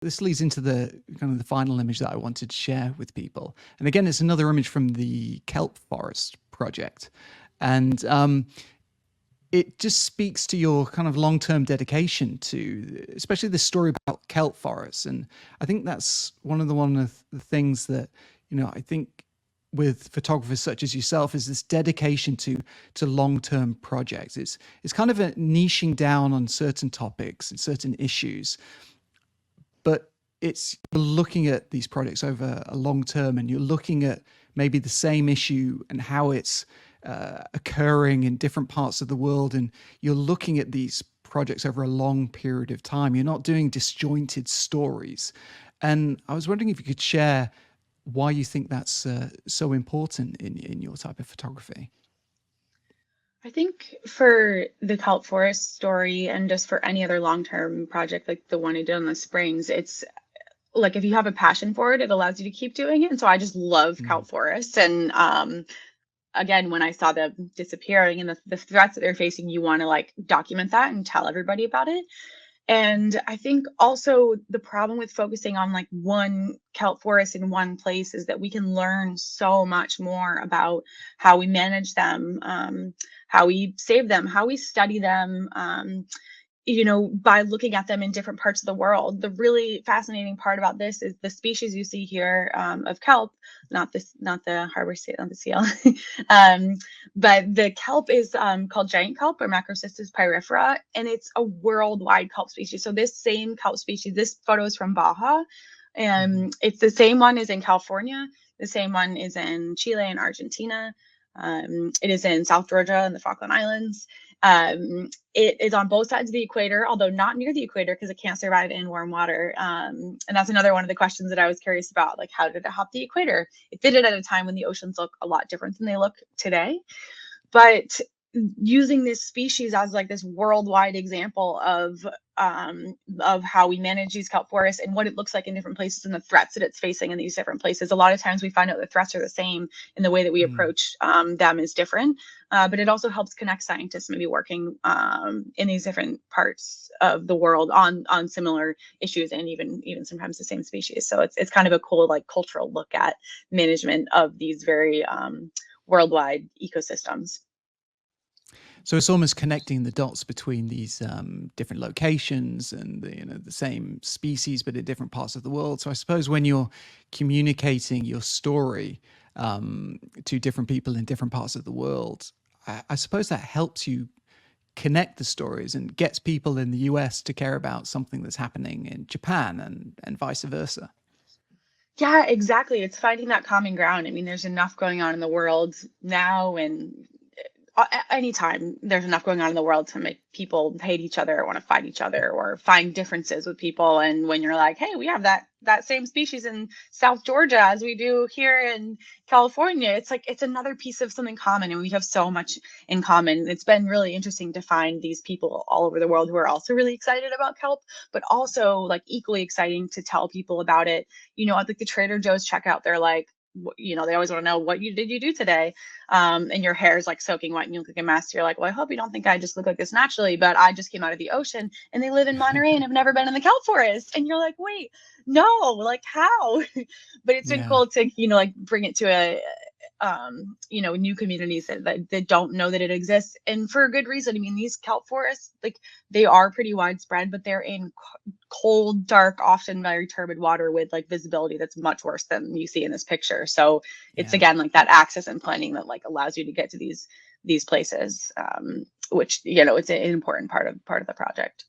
this leads into the kind of the final image that I wanted to share with people. And again, it's another image from the kelp forest project. And it just speaks to your kind of long-term dedication to, especially this story about kelp forests. And I think that's one of the things that, I think with photographers such as yourself is this dedication to long-term projects. It's kind of a niching down on certain topics and certain issues, but it's looking at these projects over a long term, and you're looking at maybe the same issue and how it's occurring in different parts of the world, and you're looking at these projects over a long period of time. You're not doing disjointed stories. And I was wondering if you could share why you think that's so important in your type of photography. I think for the kelp forest story, and just for any other long-term project like the one I did on the Springs, it's like if you have a passion for it, it allows you to keep doing it. And so I just love kelp forests. And again, when I saw them disappearing and the threats that they're facing, you want to like document that and tell everybody about it. And I think also the problem with focusing on like one kelp forest in one place is that we can learn so much more about how we manage them, how we save them, how we study them, by looking at them in different parts of the world. The really fascinating part about this is the species you see here of kelp, not the harbor seal, not the seal, but the kelp is called giant kelp or Macrocystis pyrifera, and it's a worldwide kelp species. So this same kelp species, this photo is from Baja, and it's the same one is in California, the same one is in Chile and Argentina. It is in South Georgia and the Falkland Islands. It is on both sides of the equator, although not near the equator because it can't survive in warm water. And that's another one of the questions that I was curious about, like how did it hop the equator? It did it at a time when the oceans look a lot different than they look today. But using this species as like this worldwide example of how we manage these kelp forests and what it looks like in different places and the threats that it's facing in these different places. A lot of times we find out the threats are the same and the way that we approach them is different. But it also helps connect scientists maybe working in these different parts of the world on similar issues and even sometimes the same species. So it's kind of a cool like cultural look at management of these very worldwide ecosystems. So it's almost connecting the dots between these different locations and the same species, but in different parts of the world. So I suppose when you're communicating your story to different people in different parts of the world, I suppose that helps you connect the stories and gets people in the US to care about something that's happening in Japan and vice versa. Yeah, exactly. It's finding that common ground. I mean, there's enough going on in the world now, and anytime there's enough going on in the world to make people hate each other or want to fight each other or find differences with people. And when you're like, hey, we have that same species in South Georgia as we do here in California, it's like it's another piece of something common, and we have so much in common. It's been really interesting to find these people all over the world who are also really excited about kelp, but also like equally exciting to tell people about it. At like the Trader Joe's checkout, they're like, they always want to know what did you do today, and your hair is like soaking wet and you look like a mess. You're like, well, I hope you don't think I just look like this naturally, but I just came out of the ocean and they live in Monterey and have never been in the kelp forest. And you're like, wait, no, like how? But it's been cool to like bring it to a new communities that don't know that it exists, and for a good reason. I mean, these kelp forests, like they are pretty widespread, but they're in cold, dark, often very turbid water with like visibility that's much worse than you see in this picture. So it's again like that access and planning that like allows you to get to these places, which it's an important part of the project.